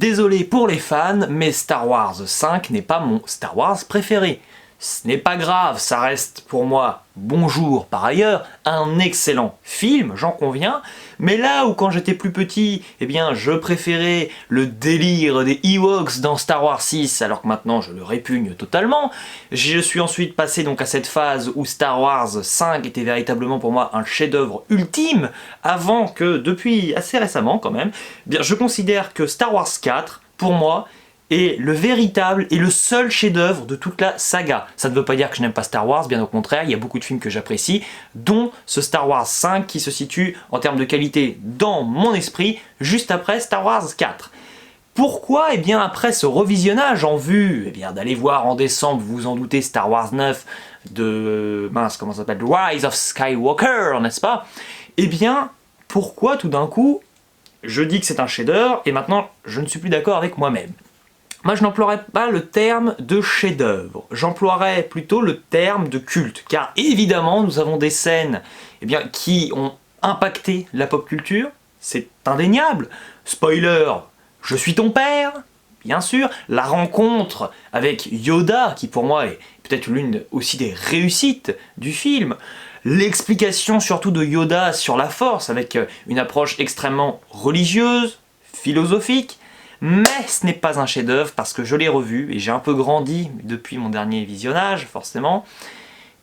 Désolé pour les fans, mais Star Wars 5 n'est pas mon Star Wars préféré. Ce n'est pas grave, ça reste pour moi, bonjour par ailleurs, un excellent film, j'en conviens, mais là où quand j'étais plus petit, eh bien je préférais le délire des Ewoks dans Star Wars 6, alors que maintenant je le répugne totalement, je suis ensuite passé donc à cette phase où Star Wars 5 était véritablement pour moi un chef-d'œuvre ultime, avant que, depuis assez récemment quand même, eh bien je considère que Star Wars 4, pour moi, est le véritable et le seul chef-d'œuvre de toute la saga. Ça ne veut pas dire que je n'aime pas Star Wars, bien au contraire, il y a beaucoup de films que j'apprécie, dont ce Star Wars 5 qui se situe en termes de qualité dans mon esprit, juste après Star Wars 4. Pourquoi? Eh bien après ce revisionnage en vue, eh bien d'aller voir en décembre, vous vous en doutez, Star Wars 9 de... mince, comment ça s'appelle? Rise of Skywalker, n'est-ce pas? Eh bien, pourquoi tout d'un coup, je dis que c'est un chef-d'œuvre et maintenant je ne suis plus d'accord avec moi-même? Moi, je n'emploierais pas le terme de chef-d'œuvre, j'emploierais plutôt le terme de culte, car évidemment, nous avons des scènes eh bien, qui ont impacté la pop culture, c'est indéniable. Spoiler, je suis ton père, bien sûr. La rencontre avec Yoda, qui pour moi est peut-être l'une aussi des réussites du film. L'explication surtout de Yoda sur la Force, avec une approche extrêmement religieuse, philosophique. Mais ce n'est pas un chef-d'œuvre parce que je l'ai revu et j'ai un peu grandi depuis mon dernier visionnage, forcément.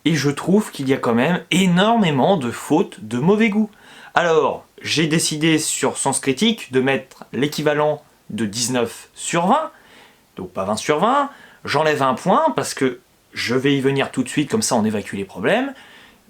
Et je trouve qu'il y a quand même énormément de fautes de mauvais goût. Alors, j'ai décidé sur Sens Critique de mettre l'équivalent de 19 sur 20, donc pas 20 sur 20. J'enlève un point parce que je vais y venir tout de suite, comme ça on évacue les problèmes.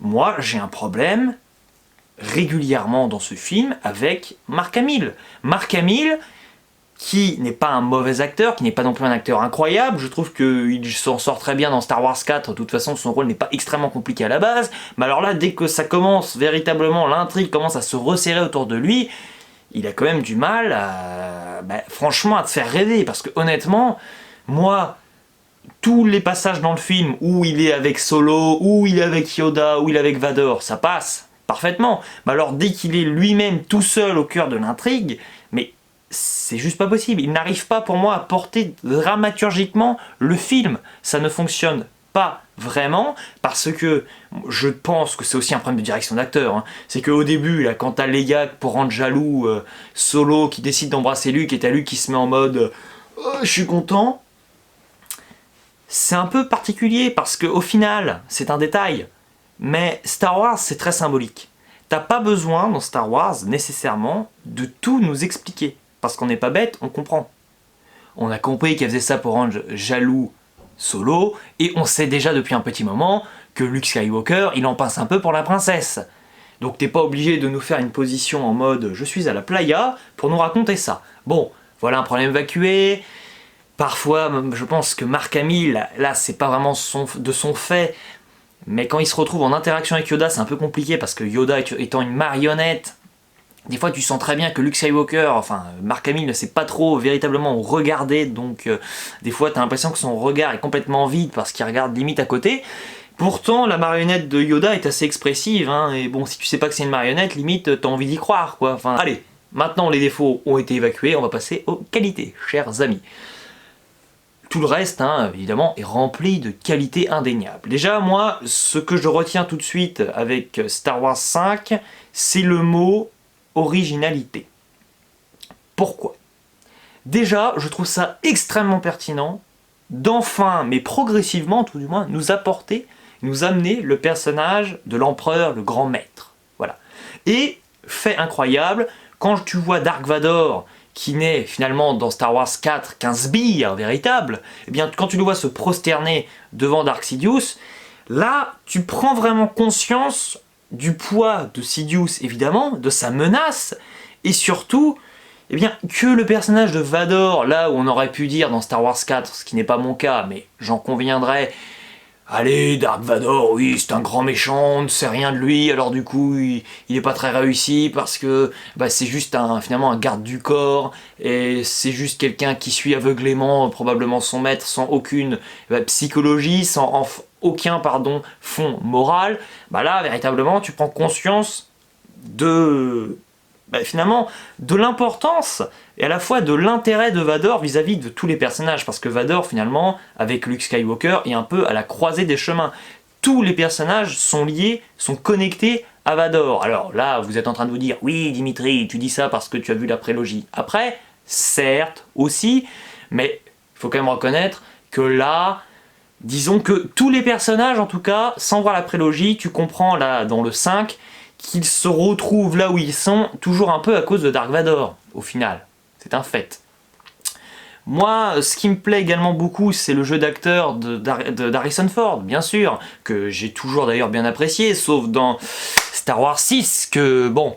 Moi, j'ai un problème régulièrement dans ce film avec Mark Hamill. Mark Hamill, qui n'est pas un mauvais acteur, qui n'est pas non plus un acteur incroyable, je trouve qu'il s'en sort très bien dans Star Wars 4, de toute façon son rôle n'est pas extrêmement compliqué à la base, mais alors là, dès que ça commence, véritablement, l'intrigue commence à se resserrer autour de lui, il a quand même du mal à, franchement, à te faire rêver, parce que honnêtement, moi, tous les passages dans le film où il est avec Solo, où il est avec Yoda, où il est avec Vador, ça passe parfaitement, mais alors dès qu'il est lui-même tout seul au cœur de l'intrigue, mais c'est juste pas possible, il n'arrive pas pour moi à porter dramaturgiquement le film, ça ne fonctionne pas vraiment, parce que je pense que c'est aussi un problème de direction d'acteur, hein. C'est qu'au début, là, quand t'as Leia pour rendre jaloux Solo qui décide d'embrasser Luke et t'as Luke qui se met en mode je suis content, c'est un peu particulier parce qu'au final, c'est un détail, mais Star Wars c'est très symbolique. T'as pas besoin dans Star Wars nécessairement de tout nous expliquer. Parce qu'on n'est pas bête, on comprend. On a compris qu'elle faisait ça pour rendre jaloux Solo, et on sait déjà depuis un petit moment que Luke Skywalker, il en pince un peu pour la princesse. Donc t'es pas obligé de nous faire une position en mode « je suis à la playa » pour nous raconter ça. Bon, voilà un problème évacué. Parfois, je pense que Mark Hamill, là c'est pas vraiment de son fait, mais quand il se retrouve en interaction avec Yoda, c'est un peu compliqué parce que Yoda étant une marionnette, des fois tu sens très bien que Luke Skywalker, enfin Mark Hamill ne sait pas trop véritablement regarder, donc des fois tu as l'impression que son regard est complètement vide parce qu'il regarde limite à côté. Pourtant la marionnette de Yoda est assez expressive, hein, et bon si tu sais pas que c'est une marionnette, limite t'as envie d'y croire quoi. Enfin allez, maintenant les défauts ont été évacués, on va passer aux qualités, chers amis. Tout le reste, hein, évidemment, est rempli de qualités indéniables. Déjà, moi, ce que je retiens tout de suite avec Star Wars 5, c'est le mot originalité. Pourquoi? Déjà, je trouve ça extrêmement pertinent d'enfin, mais progressivement tout du moins, nous apporter, nous amener le personnage de l'empereur, le grand maître. Voilà. Et, fait incroyable, quand tu vois Dark Vador, qui n'est finalement dans Star Wars 4 qu'un sbire véritable, eh bien quand tu le vois se prosterner devant Dark Sidious, là tu prends vraiment conscience du poids de Sidious évidemment, de sa menace, et surtout eh bien, que le personnage de Vador, là où on aurait pu dire dans Star Wars 4, ce qui n'est pas mon cas, mais j'en conviendrai, allez, Dark Vador, oui, c'est un grand méchant, on ne sait rien de lui, alors du coup, il est pas très réussi parce que c'est juste finalement un garde du corps, et c'est juste quelqu'un qui suit aveuglément probablement son maître sans aucune psychologie, sans aucun fond moral. Là, véritablement, tu prends conscience de finalement de l'importance et à la fois de l'intérêt de Vador vis-à-vis de tous les personnages, parce que Vador finalement avec Luke Skywalker est un peu à la croisée des chemins. Tous les personnages sont liés, sont connectés à Vador. Alors là, vous êtes en train de vous dire, oui Dimitri, tu dis ça parce que tu as vu la prélogie. Après, certes, aussi, mais il faut quand même reconnaître que là, disons que tous les personnages, en tout cas, sans voir la prélogie, tu comprends là, dans le 5, qu'ils se retrouvent là où ils sont, toujours un peu à cause de Dark Vador, au final. C'est un fait. Moi, ce qui me plaît également beaucoup, c'est le jeu d'acteur d'Harrison Ford, bien sûr, que j'ai toujours d'ailleurs bien apprécié, sauf dans Star Wars 6, que bon...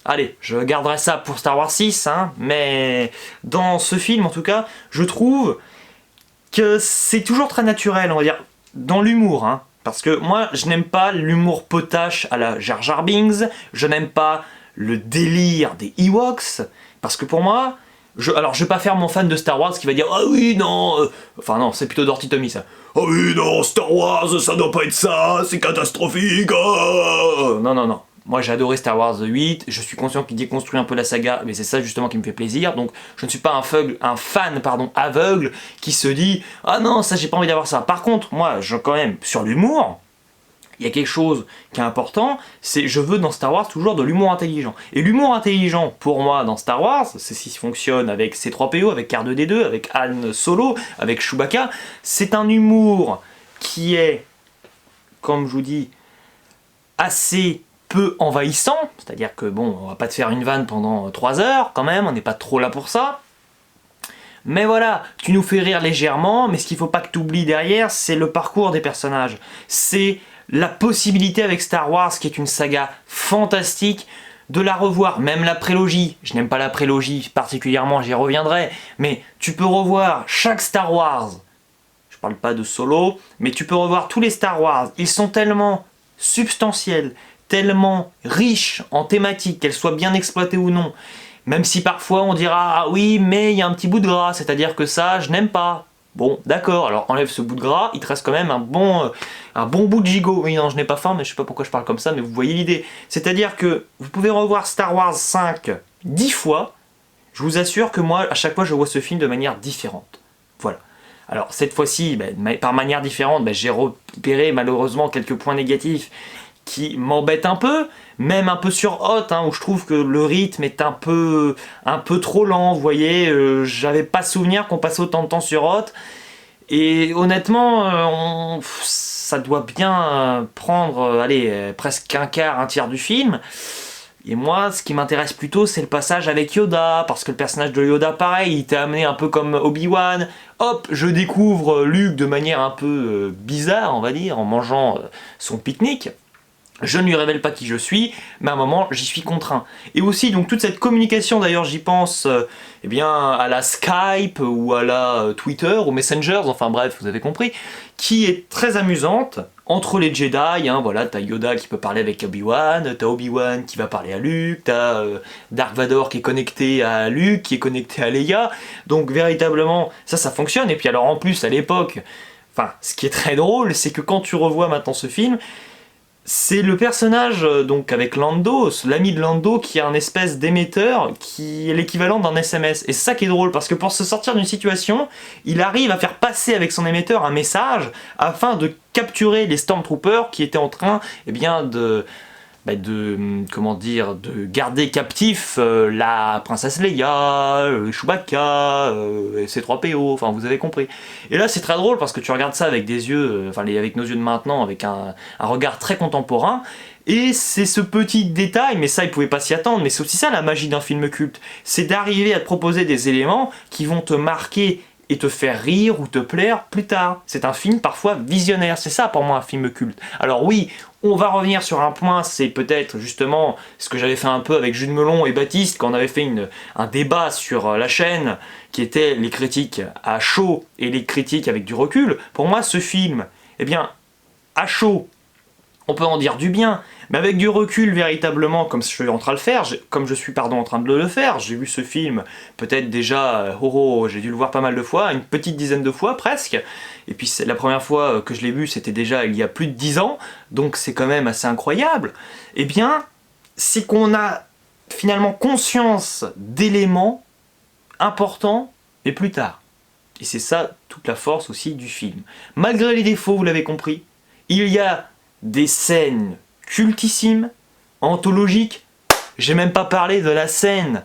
Allez, je garderai ça pour Star Wars 6, hein, mais dans ce film, en tout cas, je trouve que c'est toujours très naturel, on va dire, dans l'humour, hein. Parce que moi, je n'aime pas l'humour potache à la Jar Jar Binks, je n'aime pas le délire des Ewoks, parce que pour moi, alors je vais pas faire mon fan de Star Wars qui va dire « Ah oui, non Enfin non, c'est plutôt Dorothy Tommy, ça. « Ah oui, non, Star Wars, ça doit pas être ça, c'est catastrophique Non, non, non. Moi j'ai adoré Star Wars 8, je suis conscient qu'il déconstruit un peu la saga, mais c'est ça justement qui me fait plaisir, donc je ne suis pas un fan aveugle qui se dit « Ah non, ça j'ai pas envie d'avoir ça ». Par contre, moi, quand même, sur l'humour, il y a quelque chose qui est important, c'est je veux dans Star Wars toujours de l'humour intelligent. Et l'humour intelligent, pour moi, dans Star Wars, c'est ce qui fonctionne avec C3PO, avec R2D2, avec Han Solo, avec Chewbacca, c'est un humour qui est, comme je vous dis, assez peu envahissant, c'est-à-dire que bon, on va pas te faire une vanne pendant 3 heures quand même, on n'est pas trop là pour ça. Mais voilà, tu nous fais rire légèrement, mais ce qu'il faut pas que tu oublies derrière, c'est le parcours des personnages. C'est la possibilité avec Star Wars, qui est une saga fantastique, de la revoir, même la prélogie. Je n'aime pas la prélogie particulièrement, j'y reviendrai, mais tu peux revoir chaque Star Wars. Je parle pas de Solo, mais tu peux revoir tous les Star Wars. Ils sont tellement substantiels, tellement riches en thématiques, qu'elles soient bien exploitées ou non. Même si parfois on dira « Ah oui, mais il y a un petit bout de gras, c'est-à-dire que ça, je n'aime pas. » Bon, d'accord, alors enlève ce bout de gras, il te reste quand même un bon bout de gigot. Oui, non, je n'ai pas faim, mais je sais pas pourquoi je parle comme ça, mais vous voyez l'idée. C'est-à-dire que vous pouvez revoir Star Wars 5 10 fois, je vous assure que moi, à chaque fois, je vois ce film de manière différente. Voilà. Alors, cette fois-ci, par manière différente, j'ai repéré malheureusement quelques points négatifs qui m'embête un peu, même un peu sur Hot, hein, où je trouve que le rythme est un peu trop lent, vous voyez, j'avais pas souvenir qu'on passait autant de temps sur Hot, et honnêtement, ça doit bien prendre, allez, presque un quart, un tiers du film, et moi, ce qui m'intéresse plutôt, c'est le passage avec Yoda, parce que le personnage de Yoda, pareil, il était amené un peu comme Obi-Wan, hop, je découvre Luke de manière un peu bizarre, on va dire, en mangeant son pique-nique. Je ne lui révèle pas qui je suis, mais à un moment, j'y suis contraint. Et aussi, donc, toute cette communication, d'ailleurs, j'y pense, eh bien, à la Skype, ou à la Twitter, ou Messengers, enfin bref, vous avez compris, qui est très amusante, entre les Jedi, hein, voilà, t'as Yoda qui peut parler avec Obi-Wan, t'as Obi-Wan qui va parler à Luke, t'as Dark Vador qui est connecté à Luke, qui est connecté à Leia, donc véritablement, ça fonctionne, et puis alors en plus, à l'époque, enfin, ce qui est très drôle, c'est que quand tu revois maintenant ce film, c'est le personnage, donc avec Lando, l'ami de Lando, qui a un espèce d'émetteur qui est l'équivalent d'un SMS. Et c'est ça qui est drôle, parce que pour se sortir d'une situation, il arrive à faire passer avec son émetteur un message afin de capturer les Stormtroopers qui étaient en train comment dire, de garder captif la princesse Leia, Chewbacca, C3PO, enfin vous avez compris. Et là c'est très drôle parce que tu regardes ça avec des yeux, avec nos yeux de maintenant, avec un regard très contemporain, et c'est ce petit détail, mais ça ils pouvaient pas s'y attendre, mais c'est aussi ça la magie d'un film culte, c'est d'arriver à te proposer des éléments qui vont te marquer et te faire rire ou te plaire plus tard. C'est un film parfois visionnaire, c'est ça pour moi un film culte. Alors oui, on va revenir sur un point, c'est peut-être justement ce que j'avais fait un peu avec Jules Melon et Baptiste quand on avait fait un débat sur la chaîne qui était les critiques à chaud et les critiques avec du recul. Pour moi ce film, eh bien, à chaud, on peut en dire du bien, mais avec du recul véritablement, comme je suis en train de le faire, en train de le faire, j'ai vu ce film peut-être déjà, j'ai dû le voir pas mal de fois, une petite dizaine de fois presque, et puis la première fois que je l'ai vu c'était déjà il y a plus de 10 ans, donc c'est quand même assez incroyable, eh bien, c'est qu'on a finalement conscience d'éléments importants, mais plus tard. Et c'est ça toute la force aussi du film. Malgré les défauts, vous l'avez compris, il y a des scènes cultissimes, anthologiques. J'ai même pas parlé de la scène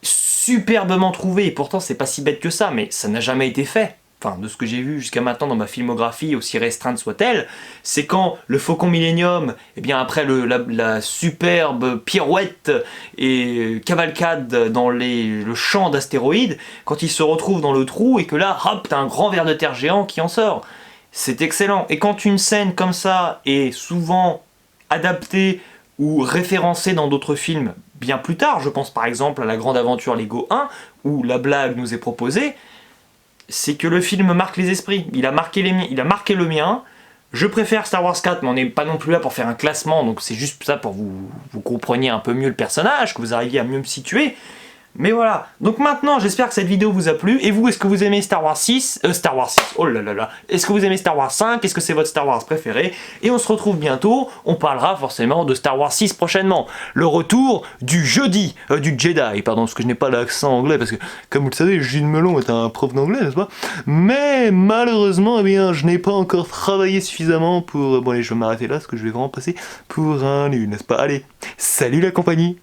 superbement trouvée, et pourtant c'est pas si bête que ça, mais ça n'a jamais été fait. Enfin, de ce que j'ai vu jusqu'à maintenant dans ma filmographie, aussi restreinte soit-elle, c'est quand le Faucon Millenium, eh bien après la superbe pirouette et cavalcade dans le champ d'astéroïdes, quand il se retrouve dans le trou et que là, hop, t'as un grand ver de terre géant qui en sort. C'est excellent. Et quand une scène comme ça est souvent adaptée ou référencée dans d'autres films bien plus tard, je pense par exemple à La Grande Aventure Lego 1, où la blague nous est proposée, c'est que le film marque les esprits. Il a marqué le mien. Je préfère Star Wars 4, mais on n'est pas non plus là pour faire un classement, donc c'est juste ça pour vous compreniez un peu mieux le personnage, que vous arriviez à mieux me situer. Mais voilà, donc maintenant j'espère que cette vidéo vous a plu. Et vous, est-ce que vous aimez Star Wars 6 Star Wars 6, oh là là là. Est-ce que vous aimez Star Wars 5? Est-ce que c'est votre Star Wars préféré? Et on se retrouve bientôt, on parlera forcément de Star Wars 6 prochainement. Le retour du Jedi, du Jedi, pardon, parce que je n'ai pas l'accent anglais, parce que comme vous le savez, Gilles Melon est un prof d'anglais, n'est-ce pas? Mais malheureusement, eh bien, je n'ai pas encore travaillé suffisamment pour... Bon allez, je vais m'arrêter là, parce que je vais vraiment passer pour un nul, n'est-ce pas? Allez, salut la compagnie!